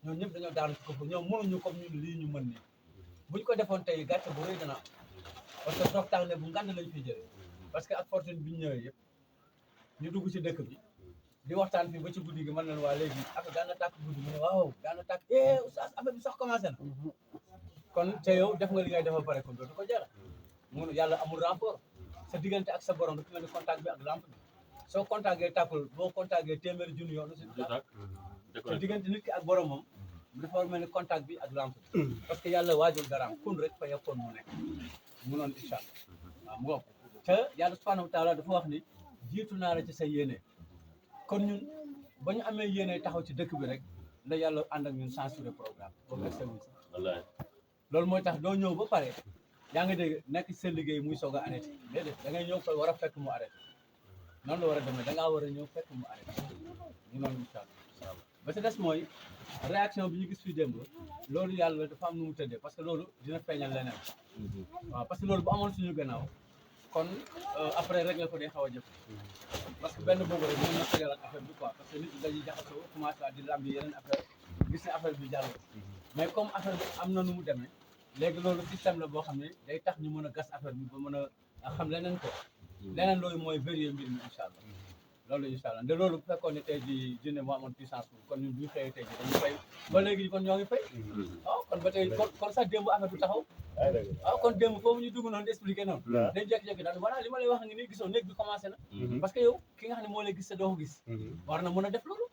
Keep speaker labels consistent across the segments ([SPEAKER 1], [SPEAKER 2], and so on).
[SPEAKER 1] ñoom ñëpp dañoo daanu ci ko ñoom mënuñu comme ñun lii ñu mën nii buñ ko defoon tey gàcce bu rëy dana am parce que toogtaane bu ngand lañ fiy jëlee parce que ak fortune bi ñu ñëwee yëpp ñu dugg ci dëkk bi di waxtaan fii ba ci guddi gi mën nañu waa léegi affaire daan na tàkk guddi mu ne waaw daan na tàkk oustaz affaire bi sax commencé na kon te yow def nga li ngay defal pare kon dootu ko jara mun yàlla amul rapport sa diggante ak sa borom dafa mel ni contact bi ak lampe bi soo contactee tàkkul boo contactee téeméeri junni yoon si te diggante nit ki ak borom moom dafa mel ni contact bi ak lampe bi parce que yàlla waajul daraam kun rek fa yakkoon mu nekk mu noonu incha allah waaw mu wax te yàlla subhanahu wa taala dafa wax ni jiitu naa la ci sa yéene kon ñun ba ñu amee yéene taxaw ci dëkk bi rek la yàlla ànd ak ñun censuré programme boobu rek service loolu mooy tax doo ñëw ba pare yaa ngi dégg nekk ci seen liggéey muy soog a arrêté déedéet da ngay ñëw koy war a fekk mu arrêté noonu la war a demee da ngaa war a ñëw fekk mu arrêté ñu noonu incha allah ba ci des mooy réaction bi ñu gis fii démb loolu yàlla dafa am nu mu tëddee parce que loolu dina feeñal leneen waaw parce que loolu bu amoon suñu gannaaw kon après rek la ko day xaw a jëf parce que benn boobu rek mën na xajalaat affaire bi quoi parce que nit ñi dañuy jaxasoo commencé waat di lambi yeneen affaire gis ne affaire bi jàll mais comme affaire bi am na nu mu demee léegi loolu système la boo xam ne day tax ñu mën a gas affaire bi ba mën a xam leneen ko leneen loolu mooy vérifier mbir mi incha allah loolu incha allah nde loolu bu fekkoon ne tey jii jinne moo amoon puissance kon ñun bu ñu xëyee tey jii dañu fay ba léegi kon ñoo ngi fay waaw kon ba tey kon sax démb affaire bi taxaw waaw kon démb foofu ñu dugg noonu di expliqué noonu dañ jékki-jékki daal voilà li ma lay wax ngi nii gisoo néeg bi commencé na parce que yow ki nga xam ne moo lay gis te doo ko gis war na mën a def loolu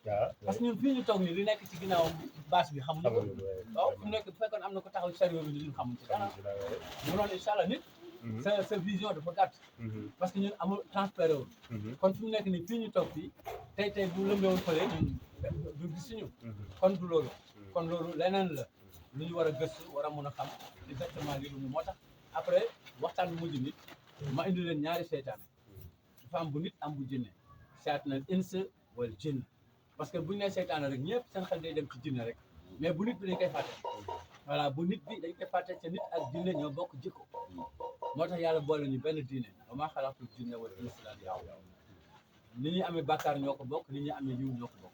[SPEAKER 1] parce que ñun fii ñu toog nii li nekk ci ginnaaw bâche bi xamuñu ko waaw fu nekk bu fekkoon am na ko taxaw sérieux bi ñun xamuñ ci dara mu noonu incha allah nit sa vision dafa gàtt parce que ñun amul transféré wul kon fi mu nekk nii fii ñu toog fii tey bu lëmbewul fële ñun du gis suñu kon du loolu kon loolu leneen la lu ñu war a gëstu war a mën a xam exactement lii lu moo tax après waxtaan bu mujj bi ma indi leen ñaari seytaane dafa am bu nit am bu jinne seytaane ins wala jinn parce que buñu nee seytaane rek ñëpp seen xel day dem ci jinne rek mais bu nit bi dañ koy fàtte voilà bu nit bi dañ koy fàtte te nit ak jinne ñoo bokk jikko moo tax yàlla boole ñu benn diine wa maa xalaqtul jinna wal insa illa liya'budun ni ñuy amee bàkkaar ñoo ko bokk ni ñuy amee yiw ñoo ko bokk